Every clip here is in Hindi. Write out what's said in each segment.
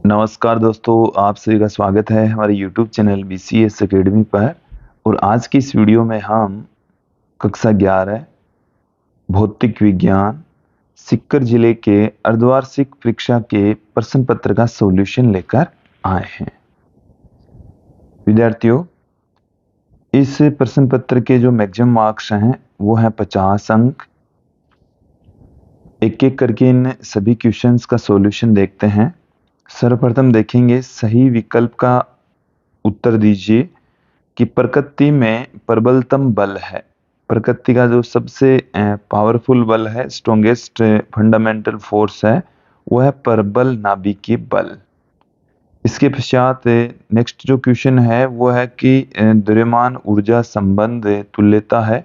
नमस्कार दोस्तों, आप सभी का स्वागत है हमारे YouTube चैनल BCS एकेडमी पर। और आज की इस वीडियो में हम कक्षा 11 भौतिक विज्ञान सीकर जिले के अर्धवार्षिक परीक्षा के प्रश्न पत्र का सॉल्यूशन लेकर आए हैं। विद्यार्थियों, इस प्रश्न पत्र के जो मैक्सिमम मार्क्स हैं वो है 50 अंक। एक एक करके इन सभी क्वेश्चंस का सॉल्यूशन देखते हैं। सर्वप्रथम देखेंगे सही विकल्प का उत्तर दीजिए कि प्रकृति में प्रबलतम बल है। प्रकृति का जो सबसे पावरफुल बल है, स्ट्रॉन्गेस्ट फंडामेंटल फोर्स है, वो है प्रबल नाभिकीय बल। इसके पश्चात नेक्स्ट जो क्वेश्चन है वो है कि द्रव्यमान ऊर्जा संबंध तुल्यता है।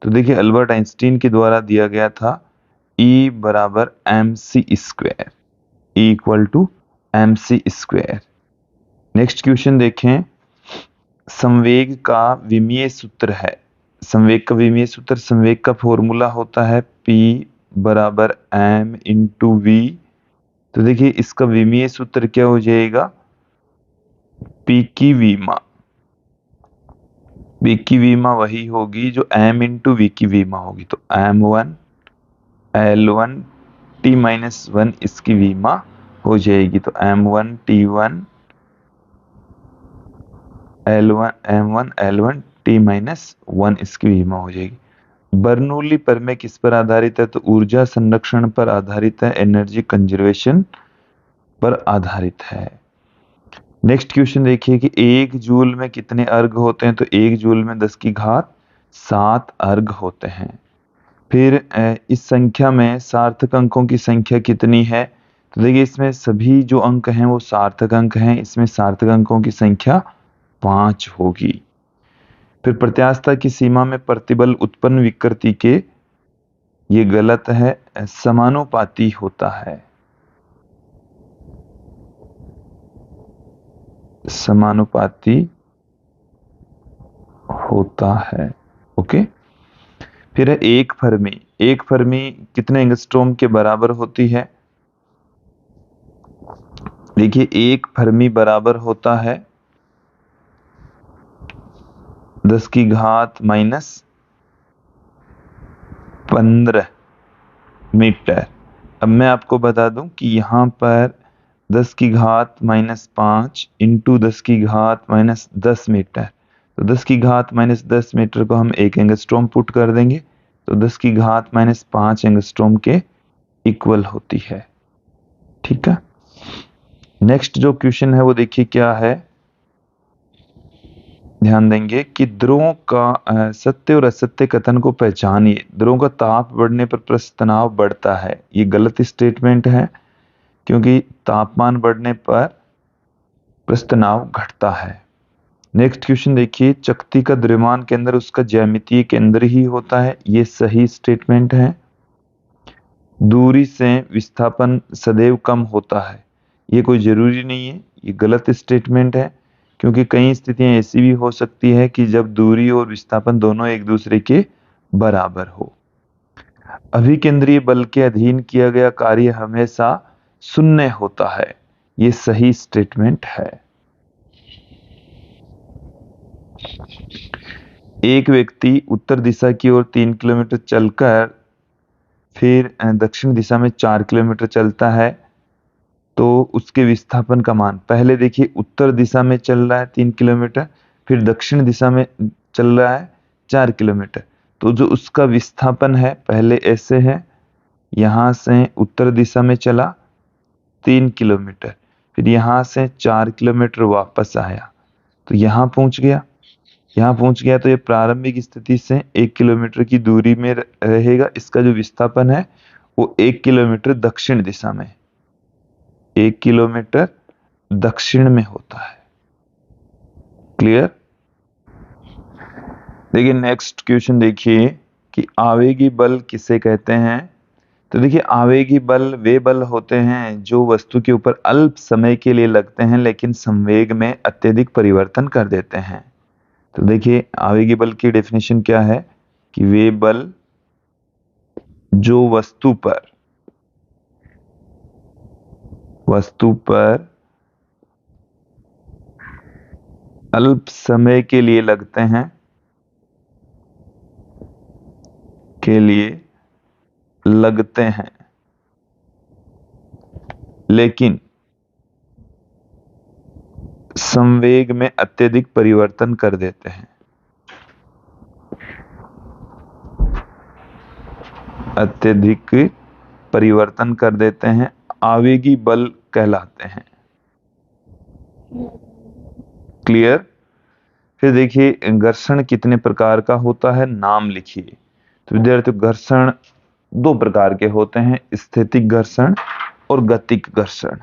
तो देखिए अल्बर्ट आइंस्टीन के द्वारा दिया गया था E बराबर mc square, E equal to mc square. Next question देखें, संवेग का विमीय सूत्र है। संवेग का विमीय सूत्र, संवेग का फॉर्मूला होता है P बराबर m इंटू वी। तो देखिए इसका विमीय सूत्र क्या हो जाएगा, P की वीमा। V की वीमा वही होगी जो m इंटू वी की वीमा होगी। तो m1 L1 T माइनस 1 इसकी वीमा हो जाएगी। तो m1 T1 L1 M1 L1 T minus 1 इसकी वीमा हो जाएगी। बर्नौली प्रमेय किस पर आधारित है? तो ऊर्जा संरक्षण पर आधारित है, एनर्जी कंजर्वेशन पर आधारित है। नेक्स्ट क्वेश्चन देखिए कि 1 जूल में कितने अर्घ होते हैं? तो 1 जूल में 10 की घात 7 अर्घ होते हैं। फिर इस संख्या में सार्थक अंकों की संख्या कितनी है? तो देखिए इसमें सभी जो अंक हैं वो सार्थक अंक हैं। इसमें सार्थक अंकों की संख्या 5 होगी। फिर प्रत्यास्थता की सीमा में प्रतिबल उत्पन्न विकृति के, ये गलत है, समानुपाती होता है। समानुपाती होता है। ओके। फिर है एक फर्मी। एक फर्मी कितने एंगस्ट्रॉम के बराबर होती है? देखिए एक फर्मी बराबर होता है 10 की घात माइनस 15 मीटर। अब मैं आपको बता दूं कि यहाँ पर 10 की घात माइनस 5 इंटू 10 की घात माइनस 10 मीटर। तो 10 की घात माइनस 10 मीटर को हम 1 एंगस्ट्रॉम पुट कर देंगे, तो 10 की घात माइनस 5 एंगस्ट्रॉम के इक्वल होती है। ठीक है। नेक्स्ट जो क्वेश्चन है वो देखिए क्या है, ध्यान देंगे कि ध्रुवों का सत्य और असत्य कथन को पहचानिए। ध्रुवों का ताप बढ़ने पर पृष्ठ तनाव बढ़ता है, ये गलत स्टेटमेंट है, क्योंकि तापमान बढ़ने पर पृष्ठ तनाव घटता है। नेक्स्ट क्वेश्चन देखिए, चकती का द्रव्यमान केंद्र उसका ज्यामितीय केंद्र ही होता है, ये सही स्टेटमेंट है। दूरी से विस्थापन सदैव कम होता है, ये कोई जरूरी नहीं है, ये गलत स्टेटमेंट है, क्योंकि कई स्थितियां ऐसी भी हो सकती है कि जब दूरी और विस्थापन दोनों एक दूसरे के बराबर हो। अभिकेंद्रीय बल के अधीन किया गया कार्य हमेशा शून्य होता है, ये सही स्टेटमेंट है। एक व्यक्ति उत्तर दिशा की ओर 3 किलोमीटर चलकर फिर दक्षिण दिशा में 4 किलोमीटर चलता है, तो उसके विस्थापन का मान, पहले देखिए उत्तर दिशा में चल रहा है 3 किलोमीटर, फिर दक्षिण दिशा में चल रहा है 4 किलोमीटर। तो जो उसका विस्थापन है पहले ऐसे है, यहां से उत्तर दिशा में चला 3 किलोमीटर, फिर यहां से 4 किलोमीटर वापस आया, तो यहां पहुंच गया। यहाँ पहुंच गया तो ये प्रारंभिक स्थिति से 1 किलोमीटर की दूरी में रहेगा। इसका जो विस्थापन है वो 1 किलोमीटर दक्षिण दिशा में, 1 किलोमीटर दक्षिण में होता है। क्लियर? देखिए नेक्स्ट क्वेश्चन देखिए कि आवेगी बल किसे कहते हैं? तो देखिए आवेगी बल वे बल होते हैं जो वस्तु के ऊपर अल्प समय के लिए लगते हैं लेकिन संवेग में अत्यधिक परिवर्तन कर देते हैं। तो देखिए आवेगी बल की डेफिनेशन क्या है कि वे बल जो वस्तु पर वस्तु पर अल्प समय के लिए लगते हैं, लेकिन संवेग में अत्यधिक परिवर्तन कर देते हैं। अत्यधिक परिवर्तन कर देते हैं, आवेगी बल कहलाते हैं। क्लियर? फिर देखिए घर्षण कितने प्रकार का होता है, नाम लिखिए। तो विद्यार्थियों घर्षण दो प्रकार के होते हैं, स्थैतिक घर्षण और गतिक घर्षण।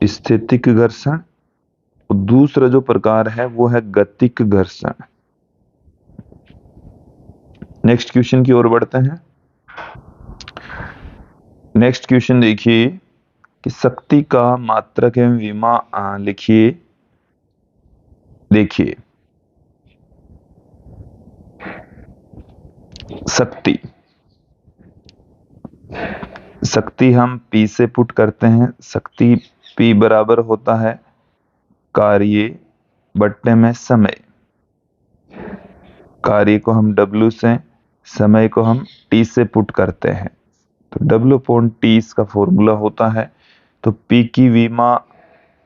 स्थैतिक घर्षण और दूसरा जो प्रकार है वो है गतिक घर्षण। नेक्स्ट क्वेश्चन की ओर बढ़ते हैं। नेक्स्ट क्वेश्चन देखिए कि शक्ति का मात्रक एवं विमा लिखिए। देखिए शक्ति हम P से पुट करते हैं। शक्ति P बराबर होता है कार्य बट्टे में समय। कार्य को हम W से, समय को हम T से पुट करते हैं। तो W/T इसका फॉर्मूला होता है। तो P की विमा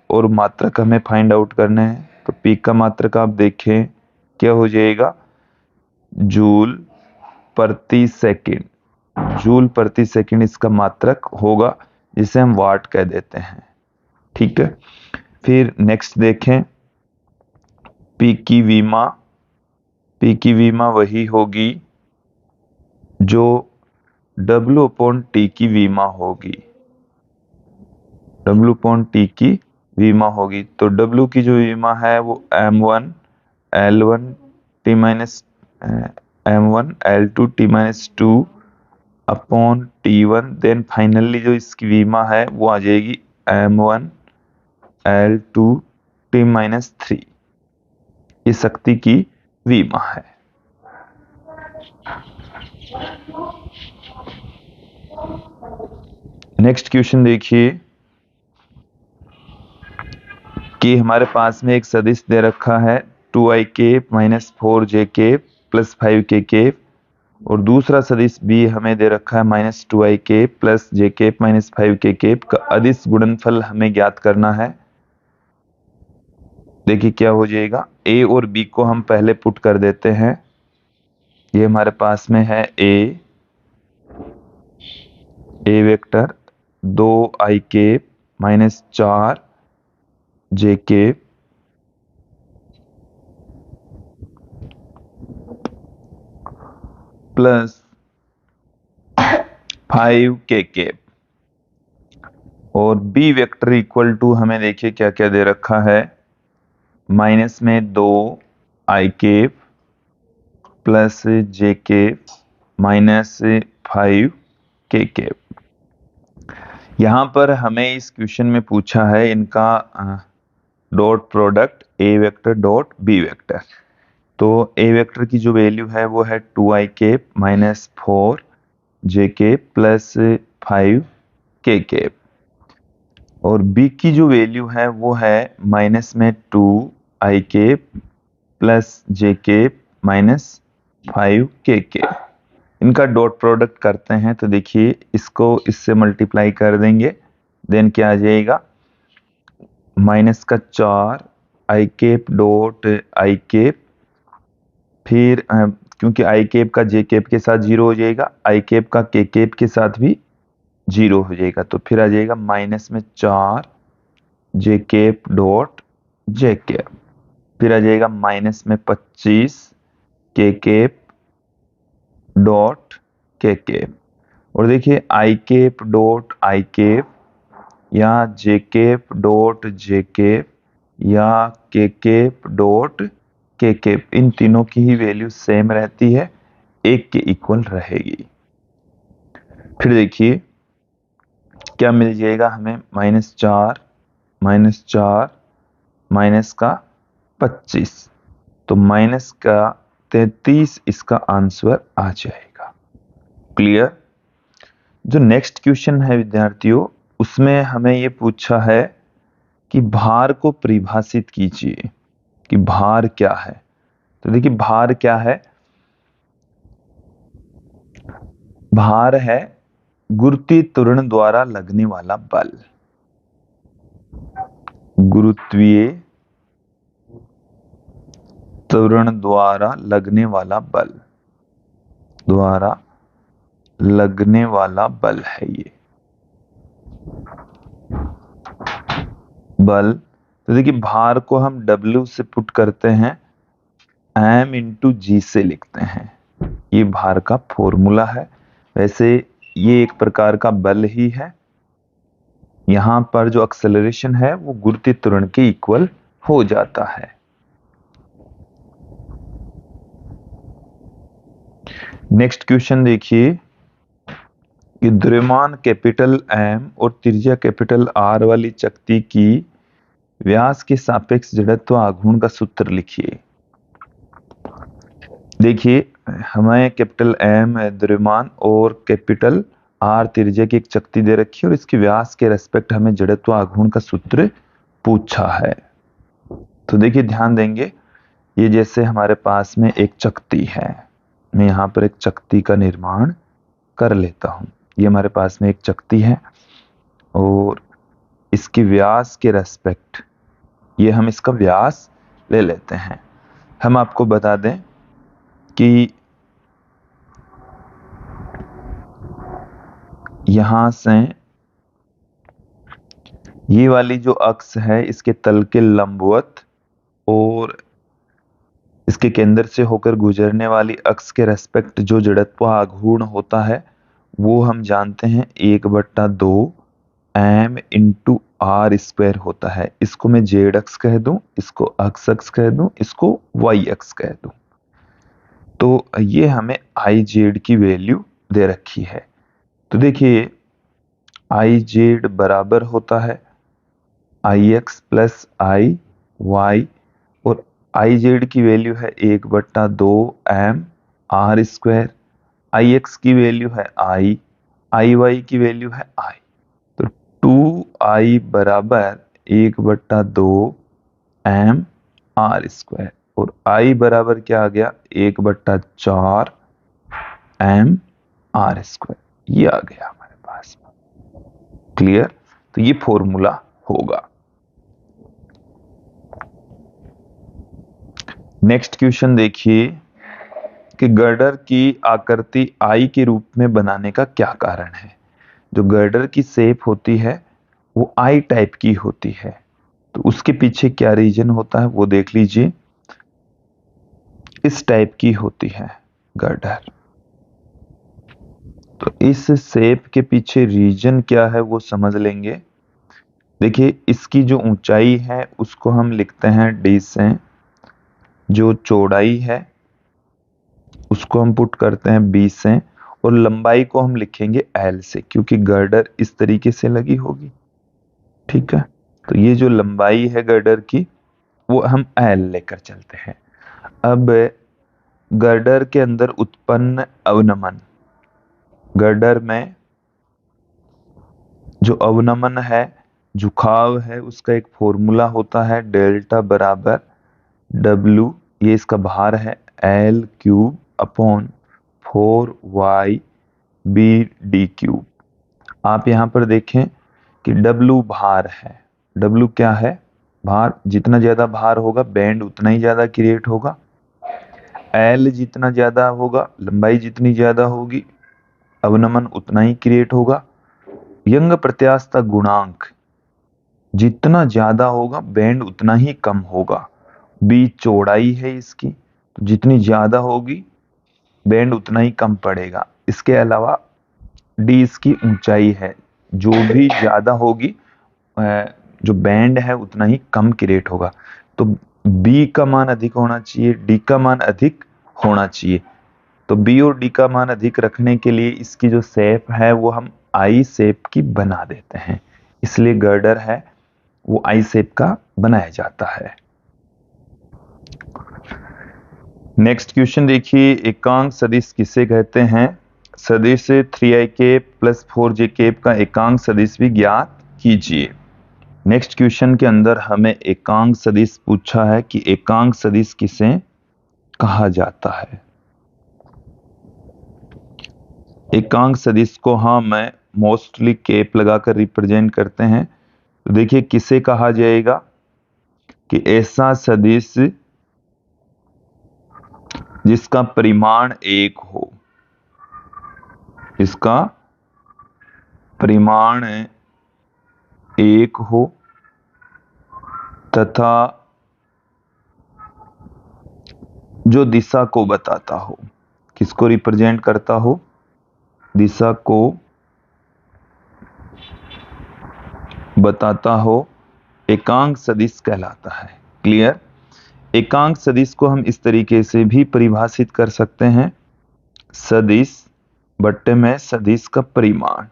और मात्रक हमें फाइंड आउट करने हैं। तो P का मात्रक आप देखें क्या हो जाएगा, जूल प्रति सेकंड। जूल प्रति सेकंड इसका मात्रक होगा, जिसे हम वाट कह देते हैं। ठीक है, फिर नेक्स्ट देखें P की विमा वही होगी जो W/T की विमा होगी। W/T की विमा होगी। तो W की जो विमा है वो M1 L1 T minus M1 L2 T minus 2 upon T1। Then finally जो इसकी विमा है वो आ जाएगी M1 L2 T माइनस 3। ये शक्ति की विमा है। नेक्स्ट क्वेश्चन देखिए कि हमारे पास में एक सदिश दे रखा है 2i minus 4j plus 5k, और दूसरा सदिश भी हमें दे रखा है minus 2i plus j minus 5k का अदिश गुणनफल हमें ज्ञात करना है। देखिए क्या हो जाएगा, a और b को हम पहले पुट कर देते हैं। ये हमारे पास में है a vector 2i minus 4j plus 5k, और b वेक्टर इक्वल टू हमें देखिए क्या क्या दे रखा है, माइनस में 2i plus j minus 5k। यहां पर हमें इस क्वेश्चन में पूछा है इनका dot product a vector dot b vector. तो a वेक्टर की जो वैल्यू है वो है 2i minus 4j plus 5k, और b की जो वैल्यू है वो है माइनस में 2i plus j minus 5k। इनका डॉट प्रोडक्ट करते हैं तो देखिए इसको इससे मल्टीप्लाई कर देंगे। देन क्या आ जाएगा, माइनस का 4i डॉट i, फिर क्योंकि i का j के साथ 0 हो जाएगा, i का k के साथ भी 0 हो जाएगा। तो फिर आ जाएगा माइनस में 4j डॉट j, फिर आ जाएगा माइनस में 25k डॉट k। और देखिए i डॉट i या j डॉट j या k डॉट k, इन तीनों की ही वैल्यू सेम रहती है, एक के इक्वल रहेगी। फिर देखिए क्या मिल जाएगा हमें, माइनस 4 माइनस का 25, तो माइनस का 33 इसका आंसर आ जाएगा। क्लियर? जो नेक्स्ट क्वेश्चन है विद्यार्थियों, उसमें हमें ये पूछा है कि भार को परिभाषित कीजिए कि भार क्या है। तो देखिए भार क्या है, भार है गुरुत्वीय त्वरण द्वारा लगने वाला बल। गुरुत्वीय त्वरण द्वारा लगने वाला बल, द्वारा लगने वाला बल है ये बल। तो देखिए भार को हम W से पुट करते हैं, M इंटू जी से लिखते हैं, ये भार का फॉर्मूला है। वैसे ये एक प्रकार का बल ही है। यहां पर जो एक्सेलरेशन है वो गुरुत्वीय त्वरण के इक्वल हो जाता है। नेक्स्ट क्वेश्चन देखिए कि द्रव्यमान कैपिटल M और त्रिज्या कैपिटल R वाली चकती की व्यास के सापेक्ष जड़त्व आघूर्ण का सूत्र लिखिए। देखिए हमें कैपिटल M द्रव्यमान और कैपिटल R त्रिज्या की एक चकती दे रखी है और इसके व्यास के रेस्पेक्ट हमें जड़त्व आघूर्ण का सूत्र पूछा है। तो देखिए ध्यान देंगे, ये जैसे हमारे पास में एक चकती है, मैं यहाँ पर एक चकती का निर्माण कर लेता हूं। ये हमारे पास में एक चकती है और इसके व्यास के रेस्पेक्ट ये हम इसका व्यास ले लेते हैं। हम आपको बता दें कि यहां से ये वाली जो अक्ष है इसके तल के लंबवत और इसके केंद्र से होकर गुजरने वाली अक्ष के रेस्पेक्ट जो जड़त्व आघूर्ण होता है वो हम जानते हैं 1/2 M इंटू R स्क्वायर होता है। इसको मैं जेड अक्ष कह दूं, इसको एक्स अक्ष कह दूं, इसको वाई अक्ष कह दूं। तो ये हमें आई जेड की वैल्यू दे रखी है। तो देखिए आई जेड बराबर होता है आई एक्स प्लस आई वाई, और आई जेड की वैल्यू है 1/2 M R स्क्वायर, आई एक्स की वैल्यू है आई वाई की वैल्यू है आई। तो 2i बराबर 1/2 M R स्क्वायर और I बराबर क्या आ गया 1/4 M R स्क्वायर, ये आ गया हमारे पास में। क्लियर? तो ये फॉर्मूला होगा। नेक्स्ट क्वेश्चन देखिए कि गर्डर की आकृति आई के रूप में बनाने का क्या कारण है। जो गर्डर की शेप होती है वो आई टाइप की होती है, तो उसके पीछे क्या रीजन होता है वो देख लीजिए। इस टाइप की होती है गर्डर, तो इस शेप के पीछे रीजन क्या है वो समझ लेंगे। देखिए इसकी जो ऊंचाई है उसको हम लिखते हैं d से, जो चौड़ाई है उसको हम पुट करते हैं b से, और लंबाई को हम लिखेंगे l से, क्योंकि गर्डर इस तरीके से लगी होगी। ठीक है, तो ये जो लंबाई है गर्डर की वो हम l लेकर चलते हैं। अब गर्डर के अंदर उत्पन्न अवनमन, गर्डर में जो अवनमन है, झुकाव है, उसका एक फॉर्मूला होता है डेल्टा बराबर W, ये इसका भार है L³ अपॉन 4YBD³। आप यहां पर देखें कि W भार है, W क्या है भार, जितना ज्यादा भार होगा बैंड उतना ही ज्यादा क्रिएट होगा। L जितना ज्यादा होगा, लंबाई जितनी ज्यादा होगी, अवनमन उतना ही क्रिएट होगा। यंग प्रत्यास्थता गुणांक जितना ज्यादा होगा बैंड उतना ही कम होगा। B चौड़ाई है इसकी, तो जितनी ज्यादा होगी बैंड उतना ही कम पड़ेगा। इसके अलावा D इसकी ऊंचाई है, जो भी ज्यादा होगी जो बैंड है उतना ही कम क्रिएट होगा। तो B का मान अधिक होना चाहिए, D का मान अधिक होना चाहिए। तो B और D का मान अधिक रखने के लिए इसकी जो शेप है वो हम आई शेप की बना देते हैं, इसलिए गर्डर है वो आई शेप का बनाया जाता है। नेक्स्ट क्वेश्चन देखिए, एकांक सदिश किसे कहते हैं। सदिश 3i cap plus 4j cap का एकांक सदिश भी ज्ञात कीजिए। नेक्स्ट क्वेश्चन के अंदर हमें एकांक सदिश पूछा है कि एकांक सदिश किसे कहा जाता है। एकांक सदिश को हम मोस्टली केप लगाकर रिप्रेजेंट करते हैं। तो देखिए किसे कहा जाएगा कि ऐसा सदिश जिसका परिमाण 1 हो, इसका परिमाण 1 हो तथा जो दिशा को बताता हो, किसको रिप्रेजेंट करता हो, दिशा को बताता हो, एकांक सदिश कहलाता है। क्लियर। एकांक सदिश को हम इस तरीके से भी परिभाषित कर सकते हैं, सदिश बट्टे में सदिश का परिमाण।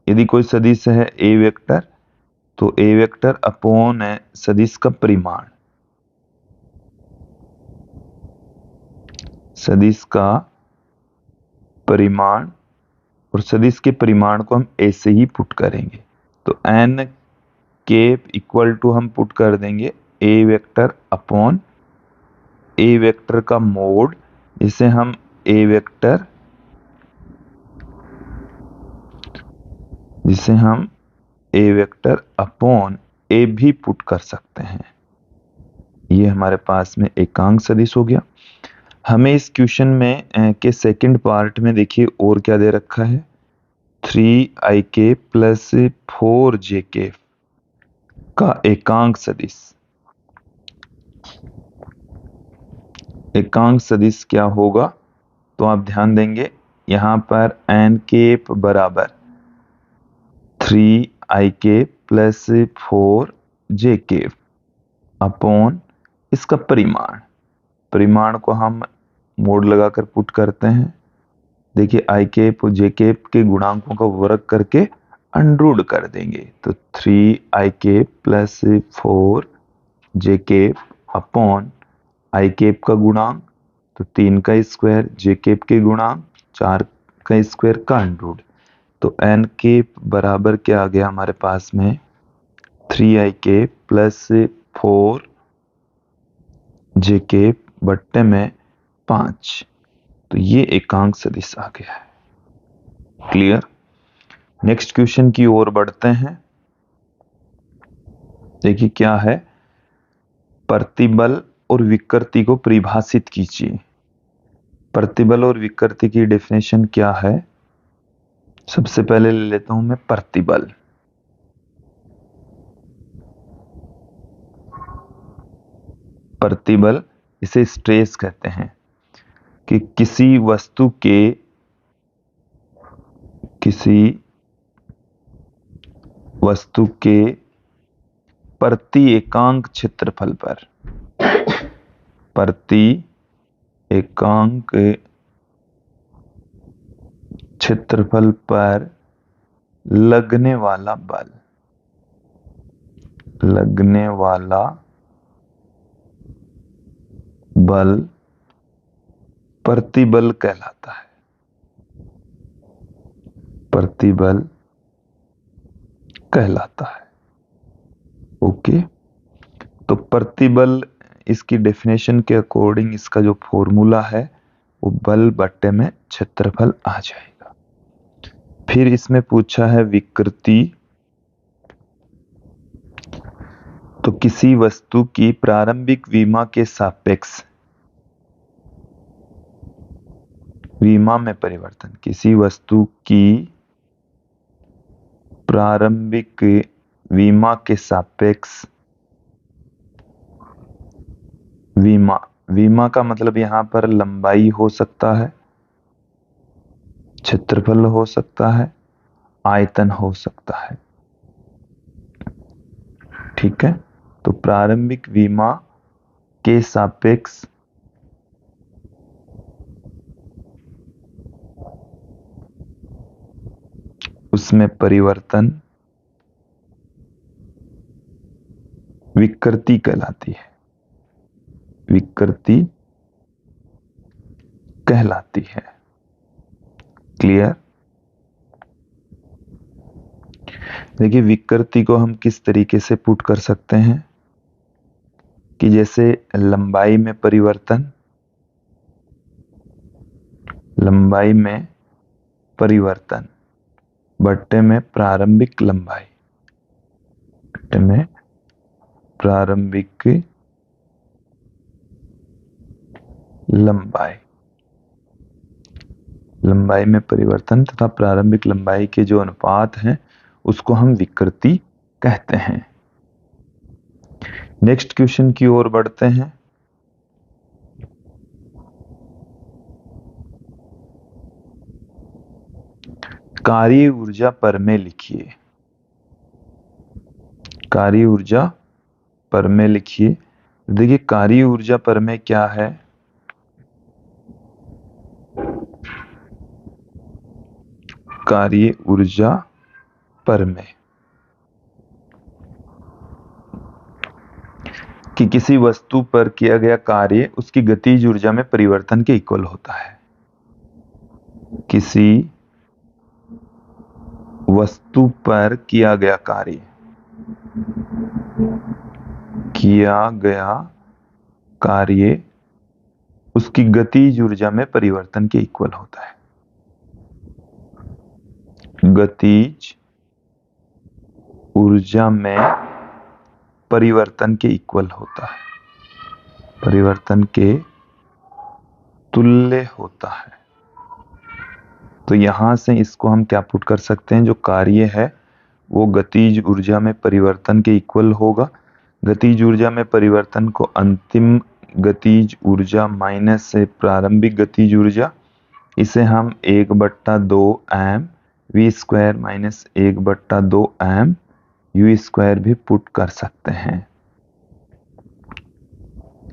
यदि कोई सदिश है ए वेक्टर, तो ए वेक्टर अपॉन है सदिश का परिमाण, सदिश का परिमाण, और सदिश के परिमाण को हम ऐसे ही पुट करेंगे। तो n केप इक्वल टू हम पुट कर देंगे ए वेक्टर अपॉन ए वेक्टर का मोड, इसे हम ए वेक्टर, जिसे हम ए वेक्टर अपॉन ए भी पुट कर सकते हैं। ये हमारे पास में एकांक सदिश हो गया। हमें इस क्वेश्चन में के सेकंड पार्ट में देखिए और क्या दे रखा है, 3ik प्लस 4jk का एकांक सदिश। एकांक सदिश क्या होगा, तो आप ध्यान देंगे यहां पर n केप बराबर 3ik प्लस 4jk अपॉन इसका परिमाण, परिमाण को हम मोड लगाकर पुट करते हैं। देखिए आई केप और जे केप के गुणांकों का वर्ग करके अंडरूड कर देंगे, तो 3i cap plus 4j cap upon I cap का गुणांक तो 3 का स्क्वायर, जे केप के गुणांक 4 का स्क्वायर का अंडरूड। तो n केप बराबर क्या आ गया हमारे पास में, 3i cap plus 4j cap बट्टे में 5। तो ये एकांक सदिश आ गया है। क्लियर। नेक्स्ट क्वेश्चन की ओर बढ़ते हैं। देखिए क्या है, प्रतिबल और विकृति को परिभाषित कीजिए। प्रतिबल और विकृति की डेफिनेशन क्या है, सबसे पहले ले लेता हूं मैं प्रतिबल। प्रतिबल इसे स्ट्रेस कहते हैं कि किसी वस्तु के प्रति एकांक क्षेत्रफल पर, प्रति एकांक क्षेत्रफल पर लगने वाला बल, लगने वाला बल प्रतिबल कहलाता है। प्रतिबल कहलाता है। ओके। तो प्रतिबल, इसकी डेफिनेशन के अकॉर्डिंग इसका जो फॉर्मूला है वो बल बट्टे में क्षेत्रफल आ जाएगा। फिर इसमें पूछा है विकृति, तो किसी वस्तु की प्रारंभिक विमा के सापेक्ष, विमा में परिवर्तन, किसी वस्तु की प्रारंभिक विमा के सापेक्ष, विमा का मतलब यहां पर लंबाई हो सकता है, क्षेत्रफल हो सकता है, आयतन हो सकता है। ठीक है। तो प्रारंभिक विमा के सापेक्ष उसमें परिवर्तन विकृति कहलाती है, विकृति कहलाती है। क्लियर। देखिए विकृति को हम किस तरीके से पुट कर सकते हैं कि जैसे लंबाई में परिवर्तन, लंबाई में परिवर्तन बट्टे में प्रारंभिक लंबाई, बट्टे में प्रारंभिक लंबाई, लंबाई में परिवर्तन तथा प्रारंभिक लंबाई के जो अनुपात हैं उसको हम विकृति कहते हैं। नेक्स्ट क्वेश्चन की ओर बढ़ते हैं। कार्य ऊर्जा परमेय लिखिए, कार्य ऊर्जा परमेय लिखिए। देखिए कार्य ऊर्जा परमेय क्या है, कार्य ऊर्जा परमेय कि किसी वस्तु पर किया गया कार्य उसकी गतिज ऊर्जा में परिवर्तन के इक्वल होता है। किसी वस्तु पर किया गया कार्य, किया गया कार्य उसकी गतिज ऊर्जा में परिवर्तन के इक्वल होता है। गतिज ऊर्जा में परिवर्तन के इक्वल होता है, परिवर्तन के तुल्य होता है। तो यहां से इसको हम क्या पुट कर सकते हैं, जो कार्य है वो गतिज ऊर्जा में परिवर्तन के इक्वल होगा। गतिज ऊर्जा में परिवर्तन को अंतिम गतिज ऊर्जा माइनस से प्रारंभिक गतिज ऊर्जा, इसे हम 1/2 m v square minus 1/2 m u square भी पुट कर सकते हैं।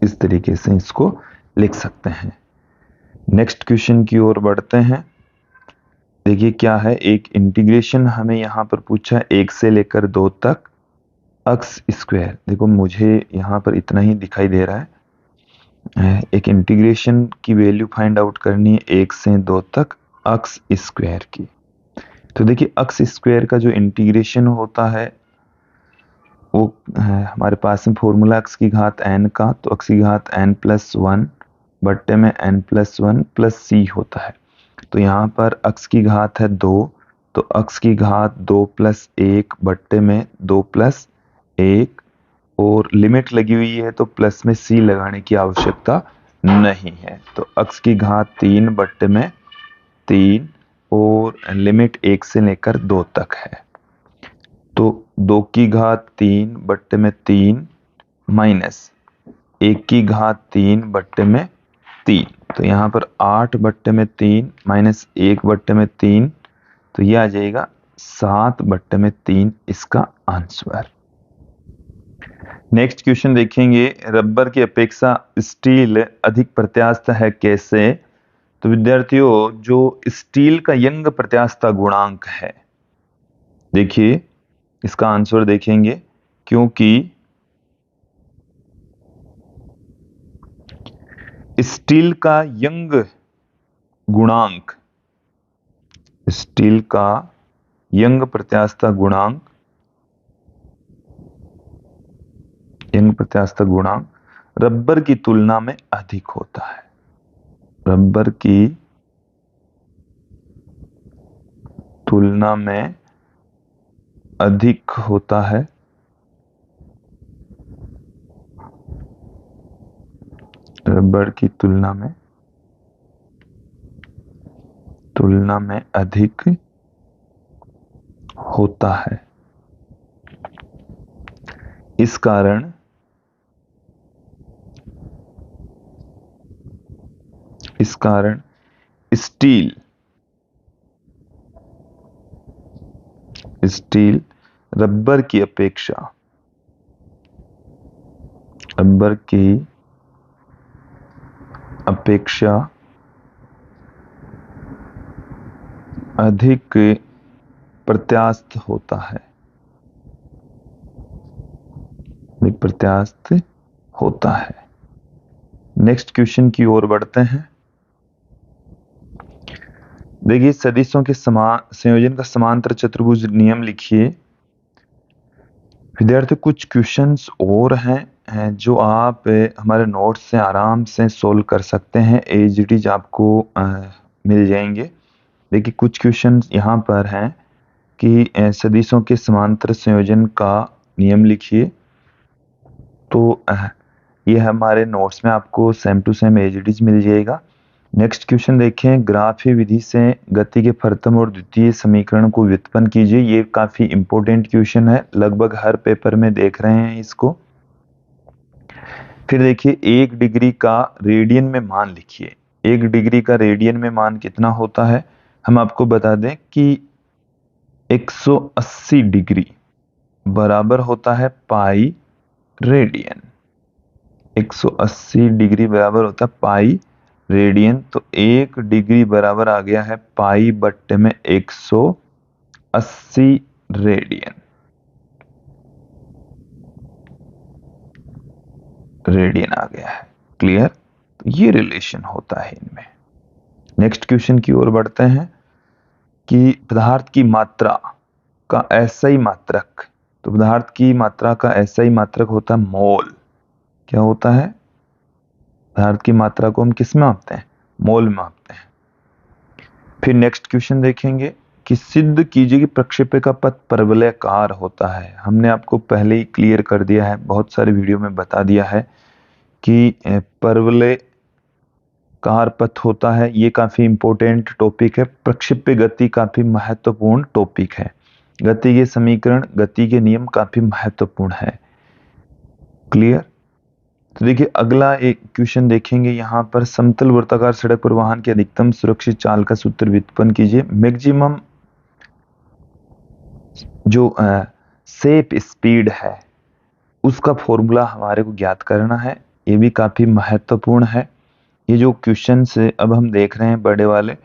इस तरीके से इसको लिख सकते हैं। नेक्स्ट क्वेश्चन की ओर बढ़ते हैं। देखिए क्या है, एक इंटीग्रेशन हमें यहां पर पूछा 1 से लेकर 2 तक एक्स स्क्वायर। देखो मुझे यहां पर इतना ही दिखाई दे रहा है। एक इंटीग्रेशन की वैल्यू फाइंड आउट करनी है 1 से 2 तक एक्स स्क्वायर की। तो देखिए एक्स स्क्वायर का जो इंटीग्रेशन होता है वो हमारे पास में फॉर्मूला एक्स की घात n का, तो एक्स की घात n+1 बट्टे में n+1 प्लस सी होता है। तो यहाँ पर x की घात है 2, तो x की घात 2 + 1 बट्टे में 2 + 1 और लिमिट लगी हुई है तो प्लस में c लगाने की आवश्यकता नहीं है। तो x की घात 3 बट्टे में 3 और लिमिट 1 से लेकर 2 तक है। तो 2 की घात 3 बट्टे में 3 माइनस 1 की घात 3 बट्टे में 3, तो यहाँ पर 8 बट्टे में 3 माइनस 1 बट्टे में 3, तो यह आ जाएगा 7 बट्टे में 3 इसका आंसर। नेक्स्ट क्वेश्चन देखेंगे, रबर की अपेक्षा स्टील अधिक प्रत्यास्थ है कैसे। तो विद्यार्थियों जो स्टील का यंग प्रत्यास्थता गुणांक है, देखिए इसका आंसर देखेंगे, क्योंकि स्टील का यंग गुणांक, स्टील का यंग प्रत्यास्थता गुणांक, यंग प्रत्यास्थता गुणांक रबर की तुलना में अधिक होता है। रबर की तुलना में अधिक होता है। रबर की तुलना में अधिक होता है। इस कारण स्टील रबर की अपेक्षा अधिक प्रत्यास्थ होता है, अधिक प्रत्यास्थ होता है। नेक्स्ट क्वेश्चन की ओर बढ़ते हैं। देखिए सदिशों के संयोजन का समांतर चतुर्भुज नियम लिखिए। विद्यार्थी कुछ क्वेश्चंस और हैं जो आप हमारे नोट्स से आराम से सोल्व कर सकते हैं, एज इट इज आपको मिल जाएंगे। देखिए कुछ क्वेश्चंस यहाँ पर हैं कि सदिशों के समांतर संयोजन का नियम लिखिए। तो ये हमारे नोट्स में आपको same to same as it is मिल जाएगा। नेक्स्ट क्वेश्चन देखें, ग्राफीय विधि से गति के प्रथम और द्वितीय समीकरण को व्युत्पन्न कीजिए। ये काफी इंपॉर्टेंट क्वेश्चन है, लगभग हर पेपर में देख रहे हैं इसको। फिर देखिए 1 डिग्री का रेडियन में मान लिखिए। 1 डिग्री का रेडियन में मान कितना होता है? हम आपको बता दें कि 180 डिग्री बराबर होता है पाई रेडियन। 180 डिग्री बराबर होता है पाई रेडियन। तो 1 डिग्री बराबर आ गया है पाई बट्टे में 180 रेडियन। रेडियन आ गया है, क्लियर? तो ये रिलेशन होता है इनमें। नेक्स्ट क्वेश्चन की ओर बढ़ते हैं कि पदार्थ की मात्रा का एसआई मात्रक। तो पदार्थ की मात्रा का एसआई मात्रक होता है मोल। क्या होता है? पदार्थ की मात्रा को हम किस में मापते हैं? मोल में मापते हैं। फिर नेक्स्ट क्वेश्चन देखेंगे कि सिद्ध कीजिए कि प्रक्षेप्य का पथ परवलयाकार होता है। हमने आपको पहले ही क्लियर कर दिया है, बहुत सारे वीडियो में बता दिया है कि परवलयाकार पथ होता है। ये काफी इंपॉर्टेंट टॉपिक है। प्रक्षेप्य गति काफी महत्वपूर्ण टॉपिक है। गति के समीकरण, गति के नियम काफी महत्वपूर्ण है, क्लियर? तो देखिए अगला एक क्वेश्चन देखेंगे यहाँ पर, समतल वृत्ताकार सड़क पर वाहन की अधिकतम सुरक्षित चाल का सूत्र व्युत्पन्न कीजिए। मैक्सिमम जो सेफ स्पीड है उसका फॉर्मूला हमारे को ज्ञात करना है। ये भी काफी महत्वपूर्ण है। ये जो क्वेश्चन अब हम देख रहे हैं बड़े वाले,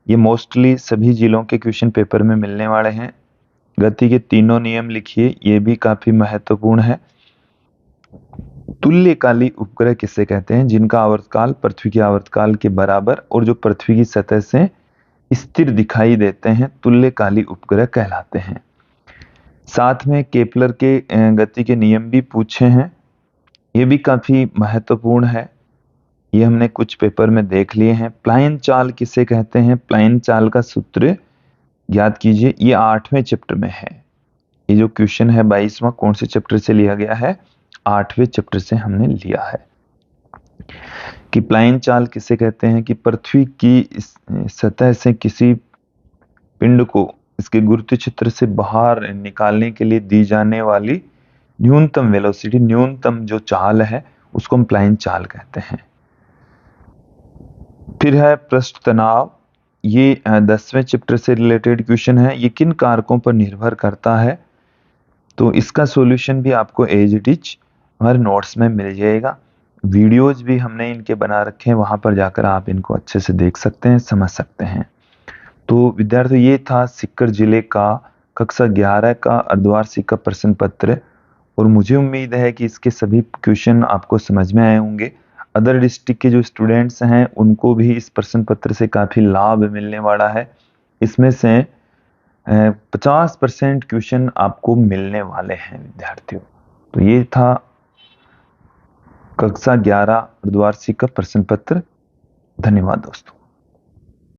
ये मोस्टली सभी जिलों के क्वेश्चन पेपर में मिलने वाले हैं। गति के तीनों नियम लिखिए, ये भी काफी महत्वपूर्ण है। तुल्यकाली उपग्रह किसे कहते हैं? जिनका आवर्तकाल पृथ्वी के आवर्तकाल के बराबर और जो पृथ्वी की सतह से स्थिर दिखाई देते हैं, तुल्यकाली उपग्रह कहलाते हैं। साथ में केपलर के गति के नियम भी पूछे हैं, ये भी काफी महत्वपूर्ण है। ये हमने कुछ पेपर में देख लिए हैं। प्लायन चाल किसे कहते हैं? प्लायन चाल का सूत्र ज्ञात कीजिए। ये 8वें चैप्टर में है। ये जो क्वेश्चन है 22वां, कौन से चैप्टर से लिया गया है? 8वें चैप्टर से हमने लिया है। कि प्लायन चाल किसे कहते हैं? कि पृथ्वी की सतह से किसी पिंड को इसके गुरुत्वीय क्षेत्र से बाहर निकालने के लिए दी जाने वाली न्यूनतम वेलोसिटी, न्यूनतम जो चाल है, उसको हम प्लायन चाल कहते हैं। फिर है पृष्ठ तनाव। ये 10वें चैप्टर से रिलेटेड क्वेश्चन है। ये किन कारकों पर निर्भर करता है? तो इसका सॉल्यूशन भी आपको एज इट इज हमारे नोट्स में मिल जाएगा। वीडियोज भी हमने इनके बना रखे हैं, वहां पर जाकर आप इनको अच्छे से देख सकते हैं, समझ सकते हैं। तो विद्यार्थियों ये था सीकर जिले का कक्षा 11 का अर्धवार्षिक का प्रश्न पत्र, और मुझे उम्मीद है कि इसके सभी क्वेश्चन आपको समझ में आए होंगे। अदर डिस्ट्रिक्ट के जो स्टूडेंट्स हैं उनको भी इस प्रश्न पत्र से काफी लाभ मिलने वाला है। इसमें से 50% क्वेश्चन आपको मिलने वाले हैं विद्यार्थियों। तो ये था कक्षा 11 अर्धवार्षिक का प्रश्न पत्र। धन्यवाद दोस्तों।